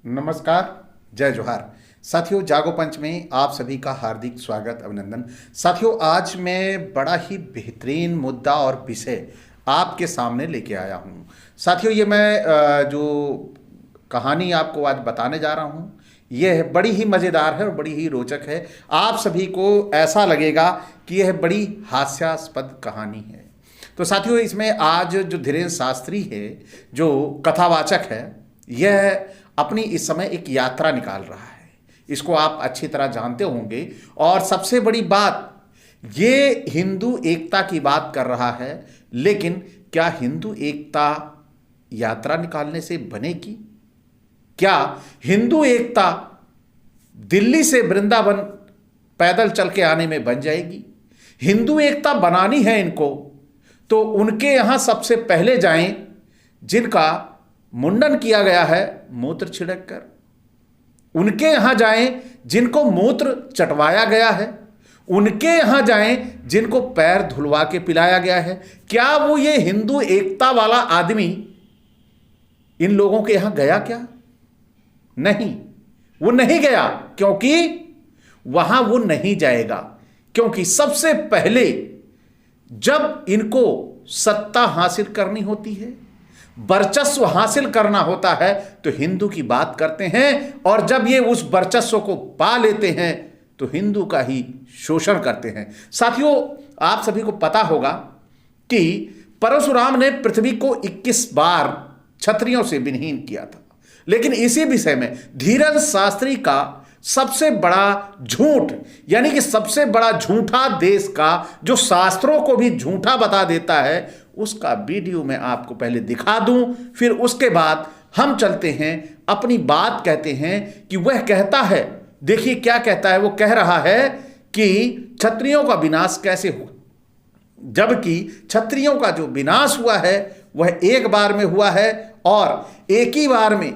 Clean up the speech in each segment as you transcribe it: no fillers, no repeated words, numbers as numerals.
नमस्कार, जय जोहार। साथियों, जागो पंच में आप सभी का हार्दिक स्वागत, अभिनंदन। साथियों, आज मैं बड़ा ही बेहतरीन मुद्दा और विषय आपके सामने लेके आया हूँ। साथियों, ये मैं जो कहानी आपको आज बताने जा रहा हूँ, यह बड़ी ही मज़ेदार है और बड़ी ही रोचक है। आप सभी को ऐसा लगेगा कि यह बड़ी हास्यास्पद कहानी है। तो साथियों, इसमें आज जो धीरेन्द्र शास्त्री है, जो कथावाचक है, यह अपनी इस समय एक यात्रा निकाल रहा है। इसको आप अच्छी तरह जानते होंगे। और सबसे बड़ी बात, ये हिंदू एकता की बात कर रहा है। लेकिन क्या हिंदू एकता यात्रा निकालने से बनेगी? क्या हिंदू एकता दिल्ली से वृंदावन पैदल चल के आने में बन जाएगी? हिंदू एकता बनानी है इनको, तो उनके यहां सबसे पहले जाएं जिनका मुंडन किया गया है मूत्र छिड़क कर। उनके यहां जाएं जिनको मूत्र चटवाया गया है। उनके यहां जाएं जिनको पैर धुलवा के पिलाया गया है। क्या वो ये हिंदू एकता वाला आदमी इन लोगों के यहां गया क्या? नहीं, वो नहीं गया। क्योंकि वहां वो नहीं जाएगा, क्योंकि सबसे पहले जब इनको सत्ता हासिल करनी होती है, वर्चस्व हासिल करना होता है, तो हिंदू की बात करते हैं। और जब ये उस वर्चस्व को पा लेते हैं तो हिंदू का ही शोषण करते हैं। साथियों, आप सभी को पता होगा कि परशुराम ने पृथ्वी को 21 बार क्षत्रियों से विहीन किया था। लेकिन इसी विषय में धीरेन्द्र शास्त्री का सबसे बड़ा झूठ, यानी कि सबसे बड़ा झूठा देश का, जो शास्त्रों को भी झूठा बता देता है, उसका वीडियो मैं आपको पहले दिखा दूं, फिर उसके बाद हम चलते हैं, अपनी बात कहते हैं कि वह कहता है। देखिए क्या कहता है। वो कह रहा है कि क्षत्रियों का विनाश कैसे हुआ, जबकि क्षत्रियों का जो विनाश हुआ है वह एक बार में हुआ है, और एक ही बार में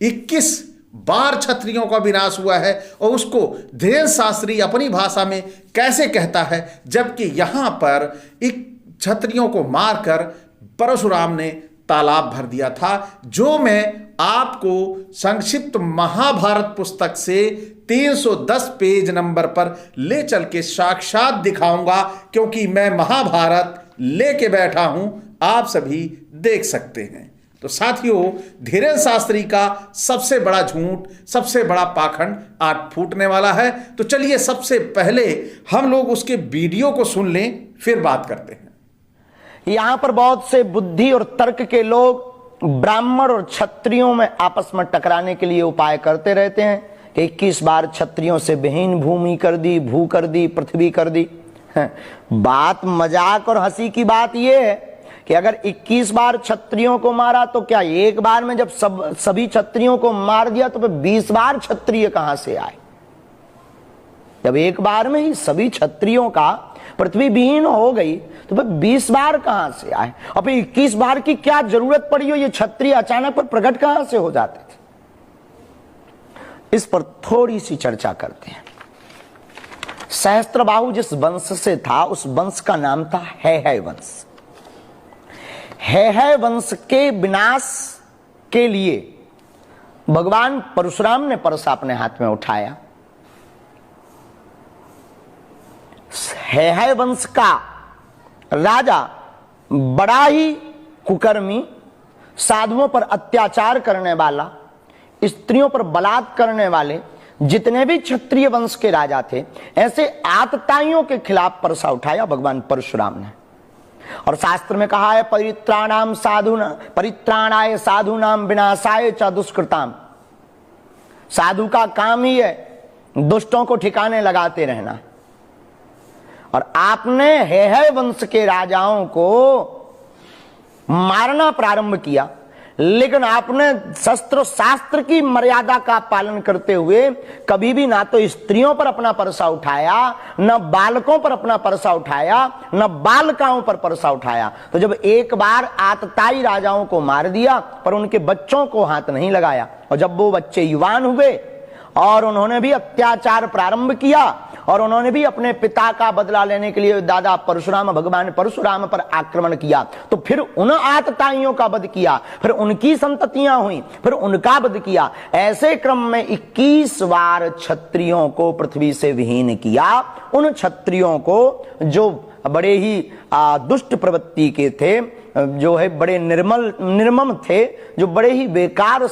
21 बार क्षत्रियों का विनाश हुआ है। और उसको धीरेन्द्र शास्त्री अपनी भाषा में कैसे कहता है, जबकि यहां पर एक क्षत्रियों को मारकर परशुराम ने तालाब भर दिया था, जो मैं आपको संक्षिप्त महाभारत पुस्तक से 310 पेज नंबर पर ले चल के साक्षात दिखाऊंगा। क्योंकि मैं महाभारत लेके बैठा हूं, आप सभी देख सकते हैं। तो साथियों, धीरेन्द्र शास्त्री का सबसे बड़ा झूठ, सबसे बड़ा पाखंड आज फूटने वाला है। तो चलिए सबसे पहले हम लोग उसके वीडियो को सुन लें, फिर बात करते हैं। यहां पर बहुत से बुद्धि और तर्क के लोग ब्राह्मण और क्षत्रियों में आपस में टकराने के लिए उपाय करते रहते हैं कि 21 बार क्षत्रियों से विहीन भूमि कर दी, भू कर दी, पृथ्वी कर दी। बात मजाक और हंसी की बात यह है कि अगर 21 बार क्षत्रियों को मारा, तो क्या एक बार में जब सभी क्षत्रियों को मार दिया तो फिर 20 बार क्षत्रिय कहां से आए? जब एक बार में ही सभी क्षत्रियों का पृथ्वी विहीन हो गई तो फिर 20 बार कहां से आए? और फिर 21 बार की क्या जरूरत पड़ी हो? ये क्षत्रिय अचानक पर प्रकट कहां से हो जाते थे? इस पर थोड़ी सी चर्चा करते हैं। सहस्त्रबाहु जिस वंश से था, उस वंश का नाम था हैहय वंश। हैहय वंश के विनाश के लिए भगवान परशुराम ने परसा अपने हाथ में उठाया। हैहय वंश का राजा बड़ा ही कुकर्मी, साधुओं पर अत्याचार करने वाला, स्त्रियों पर बलात्कार करने वाले जितने भी क्षत्रिय वंश के राजा थे, ऐसे आतताइयों के खिलाफ परसा उठाया भगवान परशुराम ने। और शास्त्र में कहा है, परित्राणाय साधूनाम विनाशाय च दुष्कृताम। साधु का काम ही है दुष्टों को ठिकाने लगाते रहना। और आपने हैहय वंश के राजाओं को मारना प्रारंभ किया, लेकिन आपने शस्त्र शास्त्र की मर्यादा का पालन करते हुए कभी भी ना तो स्त्रियों पर अपना परसा उठाया, न बालकों पर अपना परसा उठाया, न बालिकाओं पर परसा उठाया। तो जब एक बार आतताई राजाओं को मार दिया, पर उनके बच्चों को हाथ नहीं लगाया। और जब वो बच्चे युवान हुए और उन्होंने भी अत्याचार प्रारंभ किया और उन्होंने भी अपने पिता का बदला लेने के लिए दादा परशुराम, भगवान परशुराम पर आक्रमण किया। तो फिर उन आतताइयों का वध किया, फिर उनकी संततियां हुई, फिर उनका वध किया। ऐसे क्रम में 21 बार क्षत्रियों को पृथ्वी से विहीन किया। उन क्षत्रियों को जो बड़े ही दुष्ट प्रवृत्ति के थे, जो है बड़े निर्मम थे, जो बड़े ही बेकार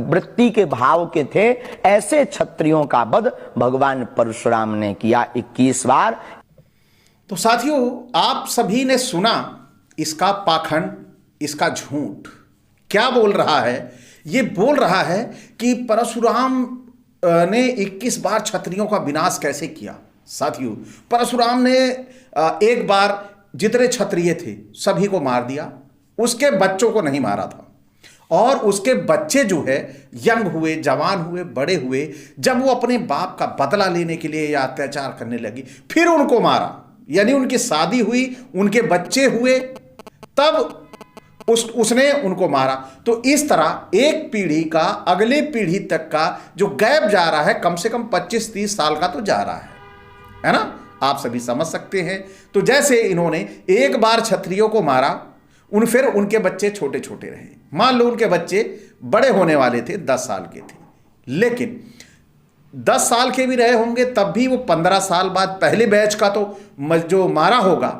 वृत्ति के भाव के थे, ऐसे क्षत्रियों का वध भगवान परशुराम ने किया 21 बार। तो साथियों, आप सभी ने सुना इसका पाखंड, इसका झूठ। क्या बोल रहा है? ये बोल रहा है कि परशुराम ने 21 बार क्षत्रियों का विनाश कैसे किया। साथियों, परशुराम ने एक बार जितने क्षत्रिय थे सभी को मार दिया, उसके बच्चों को नहीं मारा था। और उसके बच्चे जो है यंग हुए, जवान हुए, बड़े हुए, जब वो अपने बाप का बदला लेने के लिए या अत्याचार करने लगी, फिर उनको मारा। यानी उनकी शादी हुई, उनके बच्चे हुए, तब उसने उनको मारा। तो इस तरह एक पीढ़ी का अगले पीढ़ी तक का जो गैप जा रहा है, कम से कम 25-30 साल का तो जा रहा है ना? आप सभी समझ सकते हैं। तो जैसे इन्होंने एक बार क्षत्रियों को मारा, फिर उनके बच्चे छोटे छोटे रहे। मान लो उनके बच्चे बड़े होने वाले थे, 10 साल के थे, लेकिन 10 साल के भी रहे होंगे तब भी वो 15 साल बाद पहले बैच का तो जो मारा होगा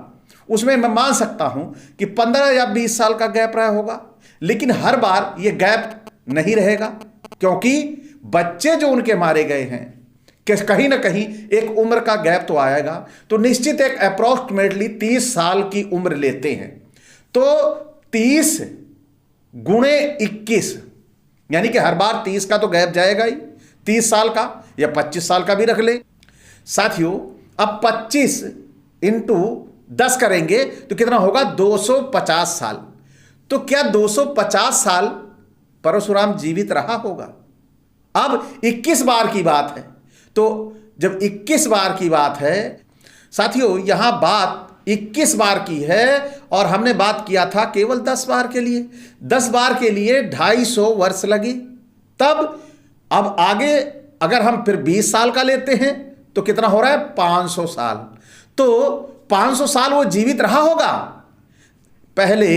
उसमें मैं मान सकता हूं कि 15 या 20 साल का गैप रहा होगा। लेकिन हर बार ये गैप नहीं रहेगा, क्योंकि बच्चे जो उनके मारे गए हैं कि कहीं ना कहीं एक उम्र का गैप तो आएगा। तो निश्चित एक अप्रॉक्सीमेटली 30 साल की उम्र लेते हैं, तो 30 गुणे 21, यानी कि हर बार 30 का तो गैप जाएगा ही, 30 साल का या 25 साल का भी रख ले। साथियों, अब 25 इंटू 10 करेंगे तो कितना होगा? 250 साल। तो क्या 250 साल परशुराम जीवित रहा होगा? अब 21 बार की बात है, तो जब 21 बार की बात है साथियों, यहां बात 21 बार की है और हमने बात किया था केवल 10 बार के लिए। 10 बार के लिए 250 वर्ष लगे। तब अब आगे अगर हम फिर 20 साल का लेते हैं तो कितना हो रहा है? 500 साल। तो 500 साल वो जीवित रहा होगा। पहले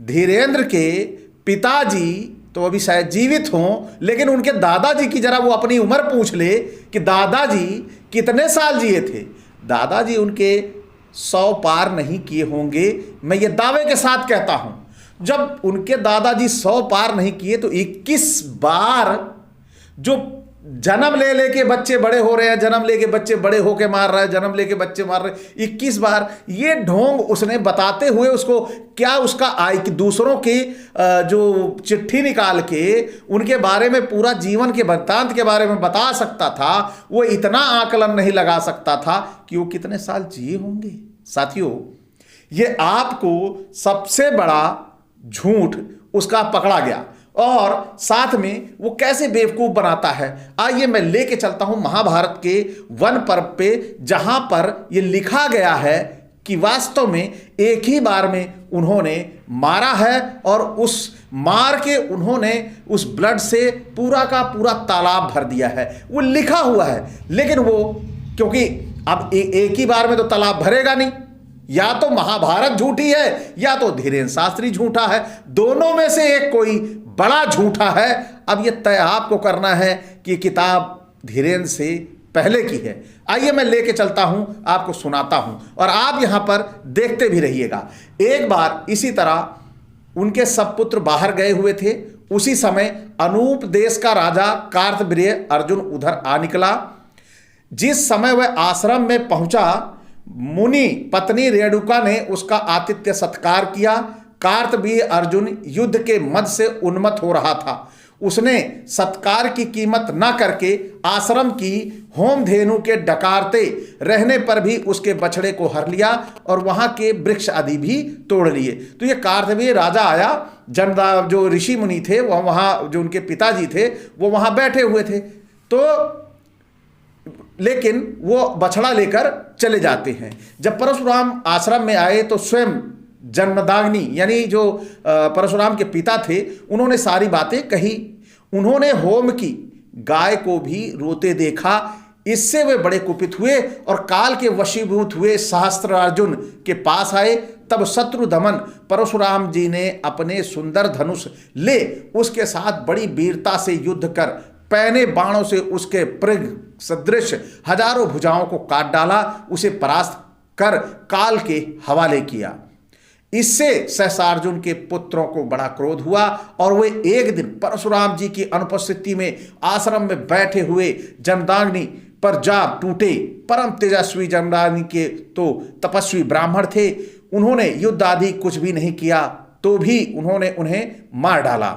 धीरेन्द्र के पिताजी तो अभी शायद जीवित हों, लेकिन उनके दादाजी की जरा वो अपनी उम्र पूछ ले कि दादाजी कितने साल जिए थे। दादाजी उनके 100 पार नहीं किए होंगे, मैं ये दावे के साथ कहता हूं। जब उनके दादाजी 100 पार नहीं किए तो 21 बार जो जन्म ले लेके बच्चे बड़े हो रहे हैं, जन्म लेके बच्चे बड़े होके मार रहा है, जन्म लेके बच्चे मार रहे, 21 बार ये ढोंग उसने बताते हुए उसको क्या उसका कि दूसरों की जो चिट्ठी निकाल के उनके बारे में पूरा जीवन के वृत्तांत के बारे में बता सकता था, वो इतना आकलन नहीं लगा सकता था कि वो कितने साल जिए होंगे। साथियों, ये आपको सबसे बड़ा झूठ उसका पकड़ा गया और साथ में वो कैसे बेवकूफ बनाता है। आइए मैं लेके चलता हूं महाभारत के वन पर्व पे, जहां पर ये लिखा गया है कि वास्तव में एक ही बार में उन्होंने मारा है और उस मार के उन्होंने उस ब्लड से पूरा का पूरा तालाब भर दिया है। वो लिखा हुआ है, लेकिन वो क्योंकि अब एक ही बार में तो तालाब भरेगा नहीं, या तो महाभारत झूठी है या तो धीरेन्द्र शास्त्री झूठा है, दोनों में से एक कोई बड़ा झूठा है। अब यह तय आपको करना है कि किताब धीरेन्द्र से पहले की है। आइए मैं लेके चलता हूं, आपको सुनाता हूं और आप यहां पर देखते भी रहिएगा। एक बार इसी तरह उनके सब पुत्र बाहर गए हुए थे। उसी समय अनूप देश का राजा कार्तवीर्य अर्जुन उधर आ निकला। जिस समय वह आश्रम में पहुंचा, मुनि पत्नी रेणुका ने उसका आतिथ्य सत्कार किया। कार्तवीर्य अर्जुन युद्ध के मद से उन्मत्त हो रहा था। उसने सत्कार की कीमत न करके आश्रम की होम धेनु के डकारते रहने पर भी उसके बछड़े को हर लिया और वहां के वृक्ष आदि भी तोड़ लिए। तो ये कार्तवीर्य राजा आया, जो ऋषि मुनि थे वह वहां, जो उनके पिताजी थे वो वहां बैठे हुए थे, तो लेकिन वो बछड़ा लेकर चले जाते हैं। जब परशुराम आश्रम में आए तो स्वयं जन्मदाग्नि यानी जो परशुराम के पिता थे, उन्होंने सारी बातें कही। उन्होंने होम की गाय को भी रोते देखा। इससे वे बड़े कुपित हुए और काल के वशीभूत हुए सहस्त्रार्जुन के पास आए। तब शत्रु दमन परशुराम जी ने अपने सुंदर धनुष ले उसके साथ बड़ी वीरता से युद्ध कर पैने बाणों से उसके पृग सदृश हजारों भुजाओं को काट डाला, उसे परास्त कर काल के हवाले किया। इससे सहस्रार्जुन के पुत्रों को बड़ा क्रोध हुआ और वे एक दिन परशुराम जी की अनुपस्थिति में आश्रम में बैठे हुए जमदाग्नि पर जा टूटे। परम तेजस्वी जमदाग्नि के तो तपस्वी ब्राह्मण थे, उन्होंने युद्ध आदि कुछ भी नहीं किया तो भी उन्होंने उन्हें मार डाला।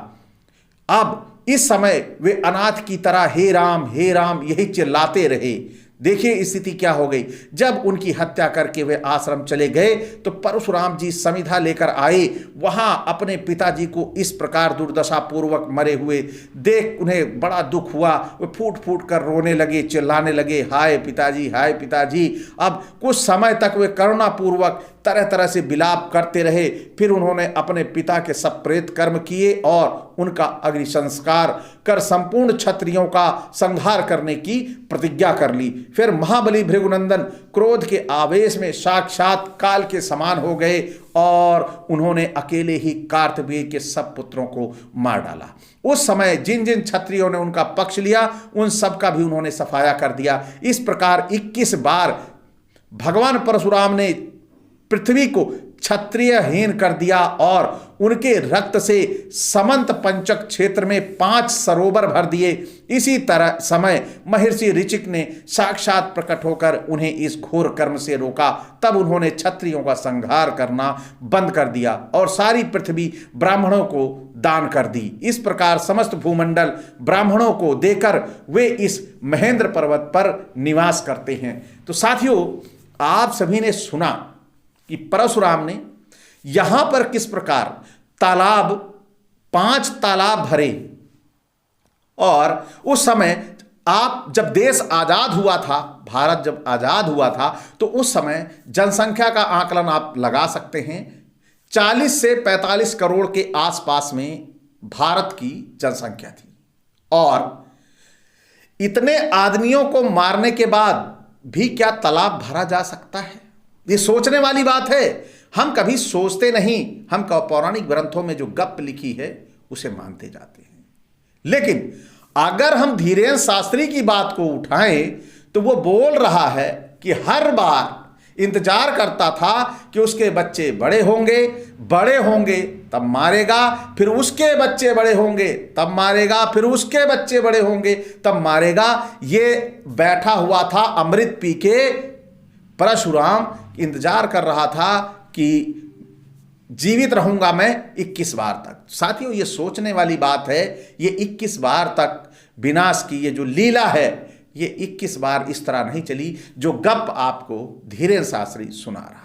अब इस समय वे अनाथ की तरह हे राम यही चिल्लाते रहे। देखिए स्थिति क्या हो गई। जब उनकी हत्या करके वे आश्रम चले गए तो परशुराम जी समिधा लेकर आए। वहां अपने पिताजी को इस प्रकार दुर्दशा पूर्वक मरे हुए देख उन्हें बड़ा दुख हुआ। वे फूट फूट कर रोने लगे, चिल्लाने लगे, हाय पिताजी, हाय पिताजी। अब कुछ समय तक वे करुणापूर्वक तरह तरह से विलाप करते रहे। फिर उन्होंने अपने पिता के सब प्रेत कर्म किए और उनका अग्नि संस्कार कर संपूर्ण क्षत्रियों का संहार करने की प्रतिज्ञा कर ली। फिर महाबली भृगुनंदन क्रोध के आवेश में साक्षात काल के समान हो गए और उन्होंने अकेले ही कार्तवीर्य के सब पुत्रों को मार डाला। उस समय जिन जिन क्षत्रियों ने उनका पक्ष लिया उन सब का भी उन्होंने सफाया कर दिया। इस प्रकार 21 बार भगवान परशुराम ने पृथ्वी को क्षत्रियहीन कर दिया और उनके रक्त से समंत पंचक क्षेत्र में 5 सरोवर भर दिए। इसी तरह समय महर्षि ऋचिक ने साक्षात प्रकट होकर उन्हें इस घोर कर्म से रोका। तब उन्होंने क्षत्रियों का संहार करना बंद कर दिया और सारी पृथ्वी ब्राह्मणों को दान कर दी। इस प्रकार समस्त भूमंडल ब्राह्मणों को देकर वे इस महेंद्र पर्वत पर निवास करते हैं। तो साथियों, आप सभी ने सुना कि परशुराम ने यहां पर किस प्रकार 5 तालाब भरे। और उस समय आप जब देश आजाद हुआ था, भारत जब आजाद हुआ था, तो उस समय जनसंख्या का आकलन आप लगा सकते हैं 40 से 45 करोड़ के आसपास में भारत की जनसंख्या थी। और इतने आदमियों को मारने के बाद भी क्या तालाब भरा जा सकता है? ये सोचने वाली बात है। हम कभी सोचते नहीं, हम पौराणिक ग्रंथों में जो गप लिखी है उसे मानते जाते हैं। लेकिन अगर हम धीरेन्द्र शास्त्री की बात को उठाएं तो वो बोल रहा है कि हर बार इंतजार करता था कि उसके बच्चे बड़े होंगे तब मारेगा, फिर उसके बच्चे बड़े होंगे तब मारेगा, फिर उसके बच्चे बड़े होंगे तब मारेगा। ये बैठा हुआ था अमृत पी के परशुराम, इंतजार कर रहा था कि जीवित रहूंगा मैं 21 बार तक। साथियों, ये सोचने वाली बात है। ये 21 बार तक विनाश की ये जो लीला है, ये 21 बार इस तरह नहीं चली जो गप आपको धीरेन्द्र शास्त्री सुना रहा है।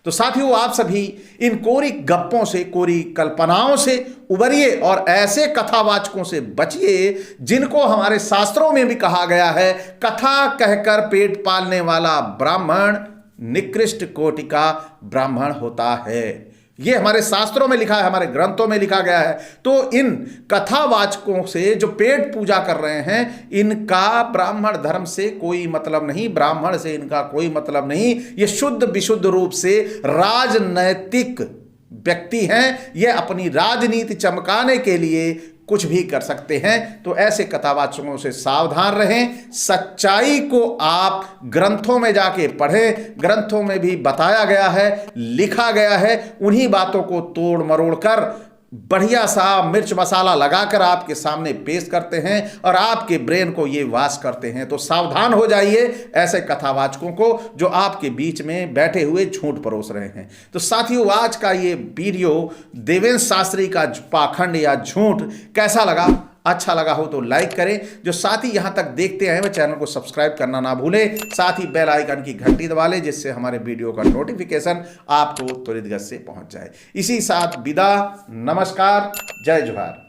तो साथियों, आप सभी इन कोरी गप्पों से, कोरी कल्पनाओं से उबरिए और ऐसे कथावाचकों से बचिए जिनको हमारे शास्त्रों में भी कहा गया है, कथा कहकर पेट पालने वाला ब्राह्मण निकृष्ट कोटि का ब्राह्मण होता है। ये हमारे शास्त्रों में लिखा है, हमारे ग्रंथों में लिखा गया है। तो इन कथावाचकों से जो पेट पूजा कर रहे हैं, इनका ब्राह्मण धर्म से कोई मतलब नहीं, ब्राह्मण से इनका कोई मतलब नहीं। ये शुद्ध विशुद्ध रूप से राजनैतिक व्यक्ति हैं। ये अपनी राजनीति चमकाने के लिए कुछ भी कर सकते हैं। तो ऐसे कथावाचकों से सावधान रहें। सच्चाई को आप ग्रंथों में जाके पढ़ें। ग्रंथों में भी बताया गया है, लिखा गया है। उन्हीं बातों को तोड़ मरोड़ कर बढ़िया सा मिर्च मसाला लगाकर आपके सामने पेश करते हैं और आपके ब्रेन को ये वाश करते हैं। तो सावधान हो जाइए ऐसे कथावाचकों को जो आपके बीच में बैठे हुए झूठ परोस रहे हैं। तो साथियों, आज का ये वीडियो देवेंद्र शास्त्री का पाखंड या झूठ कैसा लगा? अच्छा लगा हो तो लाइक करें। जो साथी यहाँ तक देखते हैं वह चैनल को सब्सक्राइब करना ना भूलें। साथ ही बेल आइकन की घंटी दबा लें जिससे हमारे वीडियो का नोटिफिकेशन आपको त्वरित गति से पहुँच जाए। इसी साथ विदा, नमस्कार, जय जोहार।